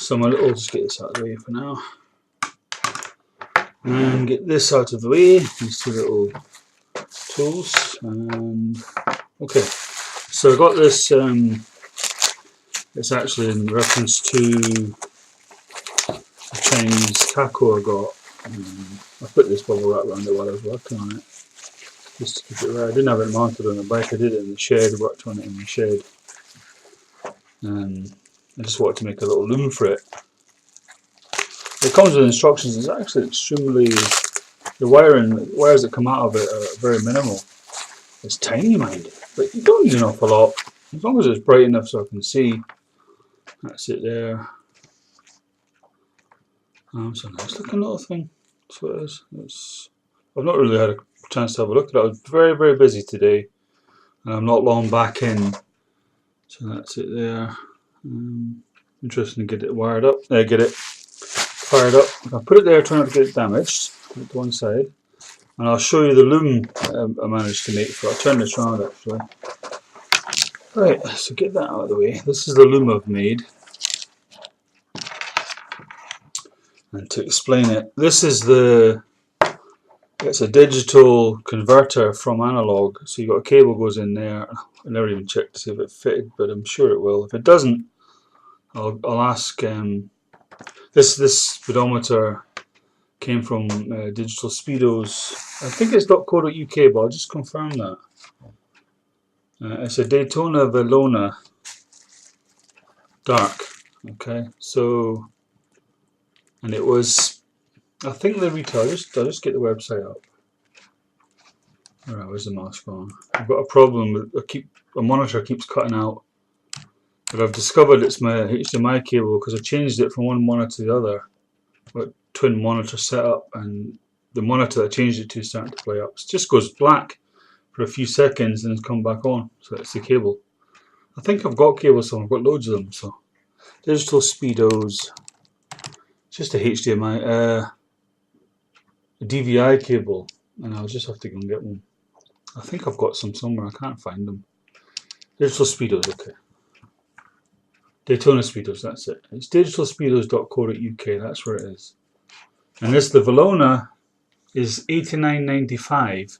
So my little, just get this out of the way for now. And get this out of the way, these two little tools. And okay, so I got this, it's actually in reference to a Chinese taco I got. I put this bubble wrap around it while I was working on it, just to keep it right. I didn't have it mounted on the bike, I did it in the shed, worked on it in the shed. I just wanted to make a little loom for it. It comes with instructions. It's actually extremely, the wires that come out of it are very minimal. It's tiny, mind, but you don't need an awful lot, as long as it's bright enough so I can see. That's it there. It's a nice looking little thing. That's what it is. I've not really had a chance to have a look at it. I was very, very busy today, and I'm not long back in. So that's it there. Interesting to get it wired up. Get it fired up. I'll put it there, try not to get it damaged. Put it to one side, and I'll show you the loom I managed to make for it. I'll turn this around actually. Right, so get that out of the way. This is the loom I've made. And to explain it, this is it's a digital converter from analog. So you've got a cable goes in there. I never even checked to see if it fitted, but I'm sure it will. If it doesn't, I'll ask. This speedometer came from Digital Speedos. I think it's .co.uk, but I'll just confirm that. It's a Daytona Velona Dark. Okay, so, and it was, I think the retail. I'll just get the website up. Alright, where's the mouse gone? I've got a problem with the monitor keeps cutting out. But I've discovered it's my HDMI cable because I changed it from one monitor to the other. Got twin monitor setup, and the monitor that I changed it to is starting to play up. It just goes black for a few seconds and it's come back on. So it's the cable. I think I've got cables, so I've got loads of them. So Digital Speedos. It's just a HDMI, a DVI cable, and I'll just have to go and get one. I think I've got some somewhere. I can't find them. Digital Speedos, okay. Daytona Speedos, that's it. It's digitalspeedos.co.uk, that's where it is. And this, the Velona, is $89.95.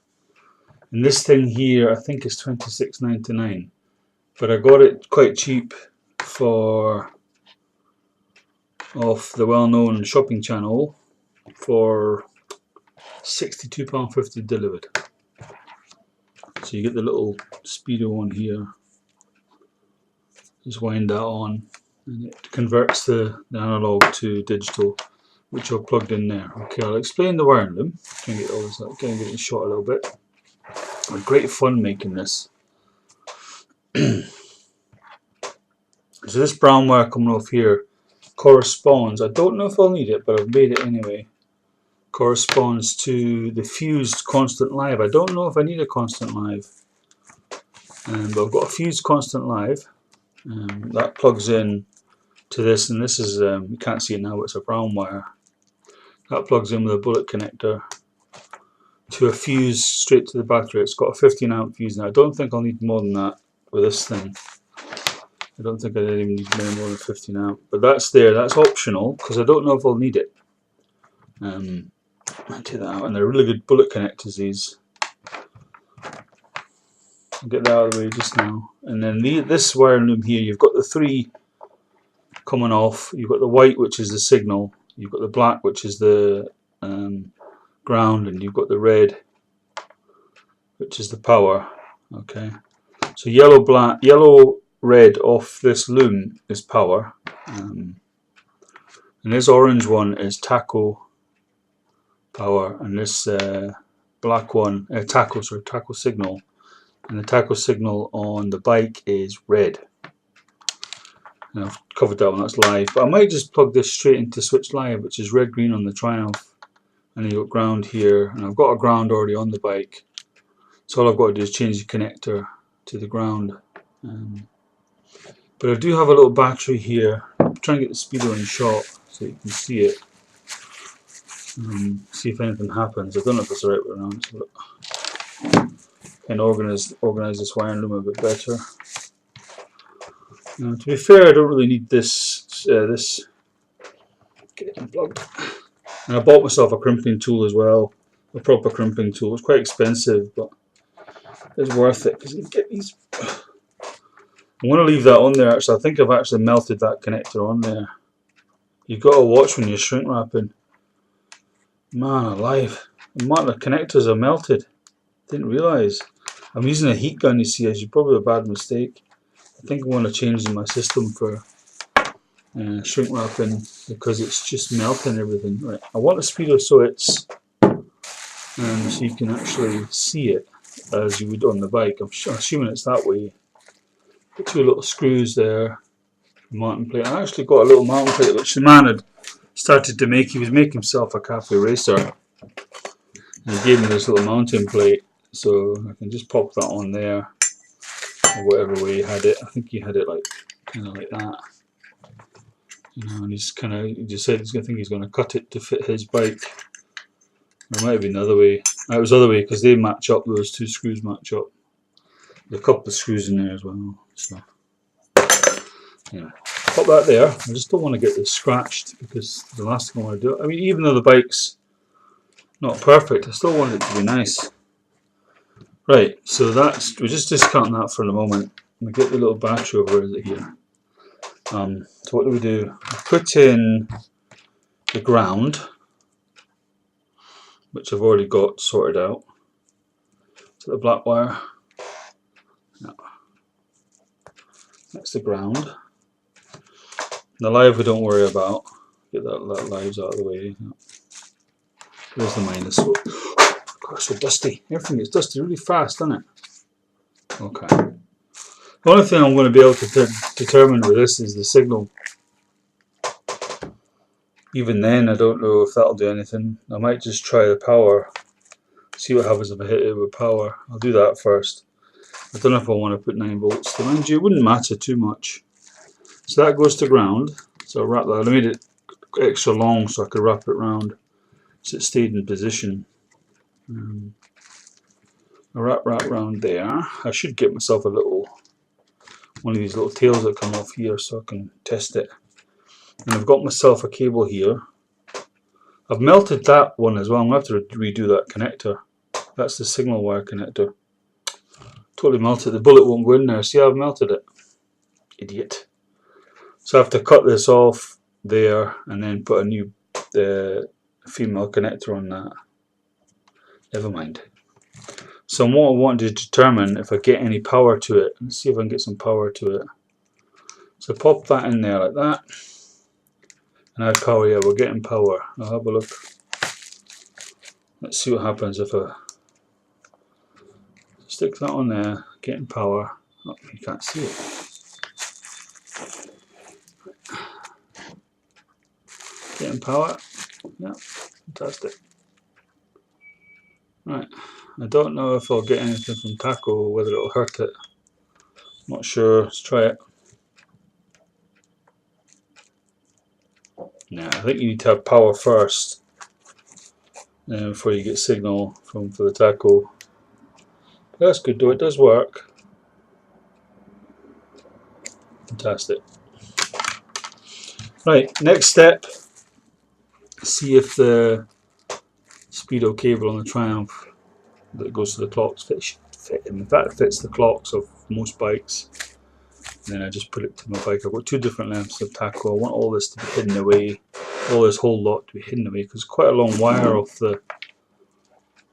And this thing here, I think is $26.99. But I got it quite cheap off the well-known shopping channel for £62.50 delivered. So you get the little speedo on here. Just wind that on, and it converts the analog to digital, which I've plugged in there. Okay, I'll explain the wiring loom. Try and get all this out, get it shot a little bit. Had great fun making this. So this brown wire coming off here corresponds, I don't know if I'll need it, but I've made it anyway, corresponds to the fused constant live. I don't know if I need a constant live, but I've got a fused constant live. That plugs in to this, and this is, you can't see it now, it's a brown wire. That plugs in with a bullet connector to a fuse straight to the battery. It's got a 15 amp fuse now. I don't think I'll need more than that with this thing. I don't think I even need any more than 15 amp, but that's there, that's optional, because I don't know if I'll need it. I'll take that out, and they're really good bullet connectors, these. I'll get that out of the way just now. And then this wire loom here, you've got the three coming off. You've got the white, which is the signal. You've got the black, which is the ground, and you've got the red, which is the power. Okay. So yellow, red off this loom is power, and this orange one is taco power, and this black one, taco signal. And the taco signal on the bike is red. And I've covered that one, that's live. But I might just plug this straight into switch live, which is red green on the Triumph. And then you've got ground here, and I've got a ground already on the bike. So all I've got to do is change the connector to the ground. But I do have a little battery here. I'm trying to get the speedo in shot so you can see it. See if anything happens. I don't know if it's the right way around. So look. And organize this wiring loom a bit better. Now, to be fair, I don't really need this unplugged. And I bought myself a crimping tool as well, a proper crimping tool. It's quite expensive, but it's worth it because you get these. I'm going to leave that on there. Actually, I think I've actually melted that connector on there. You've got to watch when you're shrink wrapping. Man alive, the amount of connectors are melted. Didn't realise. I'm using a heat gun, you see, it's probably a bad mistake. I think I want to change my system for shrink wrapping because it's just melting everything. Right, I want a speedo so it's so you can actually see it as you would on the bike. I'm assuming it's that way. Got two little screws there, mounting plate. I actually got a little mounting plate which the man had started to make. He was making himself a cafe racer, and he gave me this little mounting plate, so I can just pop that on there, or whatever way he had it. I think he had it like kind of like that. You know, and he just said I think he's going to cut it to fit his bike. Or it might have been the other way. It was the other way because they match up. Those two screws match up. There's a couple of screws in there as well. So yeah, pop that there. I just don't want to get this scratched because the last thing I want to do. I mean, even though the bike's not perfect, I still want it to be nice. Right, so we're just discounting that for the moment. We get the little battery over here. So what do? I put in the ground, which I've already got sorted out. So the black wire. No. That's the ground. The live we don't worry about. Get that lives out of the way. There's the minus. Oh, gosh, so dusty. Everything gets dusty really fast, doesn't it? Okay. The only thing I'm going to be able to determine with this is the signal. Even then, I don't know if that'll do anything. I might just try the power. See what happens if I hit it with power. I'll do that first. I don't know if I want to put 9 volts. Mind you, it wouldn't matter too much. So that goes to ground. So I'll wrap that. I made it extra long so I could wrap it around so it stayed in position. I wrap around there. I should get myself a little one of these little tails that come off here so I can test it. And I've got myself a cable here. I've melted that one as well. I'm going to have to redo that connector. That's the signal wire connector. Totally melted. The bullet won't go in there. See how I've melted it? Idiot. So I have to cut this off there and then put a new female connector on that. Never mind. So what I want to determine if I get any power to it. Let's see if I can get some power to it. So pop that in there like that. And add power. Yeah, we're getting power. I'll have a look. Let's see what happens if I stick that on there. Getting power. Oh, you can't see it. Getting power. Yeah, fantastic. Right. I don't know if I'll get anything from taco or whether it'll hurt it. Not sure. Let's try it. Nah, I think you need to have power first before you get signal for the taco. That's good though, it does work. Fantastic. Right, next step, see if the speedo cable on the Triumph that goes to the clocks fit. In fact, it fits the clocks of most bikes. And then I just put it to my bike. I've got 2 different lengths of taco. I want all this to be hidden away, all this whole lot to be hidden away, because it's quite a long wire off the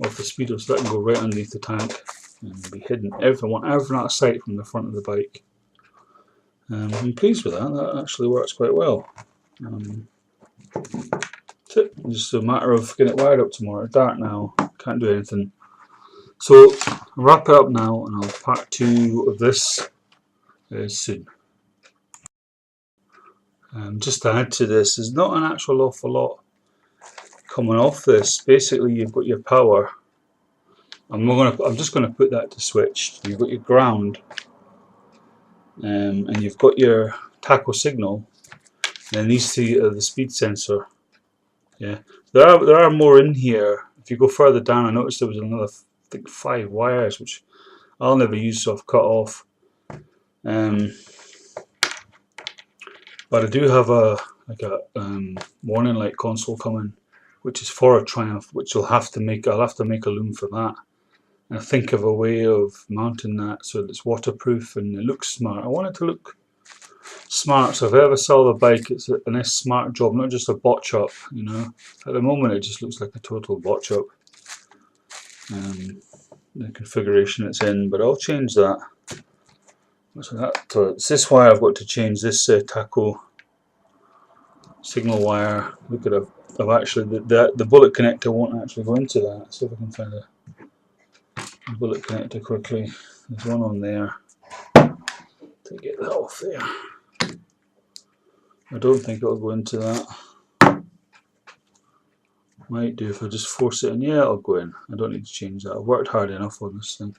speedo, so that can go right underneath the tank and be hidden. I want everything out of sight from the front of the bike. I'm pleased with that. That actually works quite well. That's it. It's just a matter of getting it wired up tomorrow. It's dark now. Can't do anything. So I'll wrap it up now, and I'll part 2 of this soon. Just to add to this, there's not an actual awful lot coming off this. Basically, you've got your power. I'm just going to put that to switch. You've got your ground, and you've got your taco signal. And then these 2 are the speed sensor. Yeah, there are more in here. If you go further down, I noticed there was another, I think, 5 wires, which I'll never use, so I've cut off. But I do have a like a warning light console coming, which is for a Triumph, which I'll have to make a loom for that. And I think of a way of mounting that so that it's waterproof and it looks smart. I want it to look smart, so if I ever sell the bike, it's a nice smart job, not just a botch up, you know. At the moment it just looks like a total botch up, the configuration it's in, but I'll change that. So it's this wire I've got to change, this taco signal wire. Look at I've actually, the bullet connector won't actually go into that. See if I can find a bullet connector quickly. There's one on there, to get that off there. I don't think it'll go into that. Might do if I just force it in. Yeah, it'll go in. I don't need to change that. I've worked hard enough on this thing.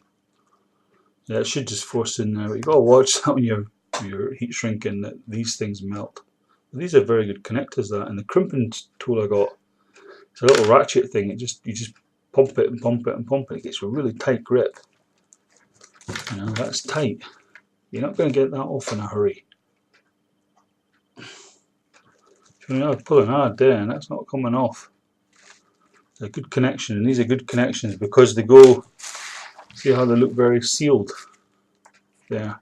Yeah, it should just force in there. But you've got to watch that when you're heat shrinking, that these things melt. These are very good connectors, that. And the crimping tool I got, it's a little ratchet thing. You just pump it and pump it and pump it. It gets a really tight grip. You know, that's tight. You're not going to get that off in a hurry. You know, I'm pulling hard there and that's not coming off. It's a good connection, and these are good connections because they go, see how they look very sealed there.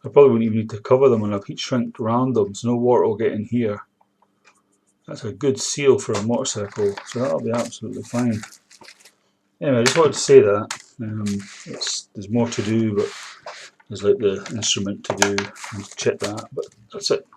I probably wouldn't even need to cover them, and I've heat shrinked around them so no water will get in here. That's a good seal for a motorcycle, so that'll be absolutely fine. Anyway, I just wanted to say that. There's more to do, but there's like the instrument to do and check that, but that's it.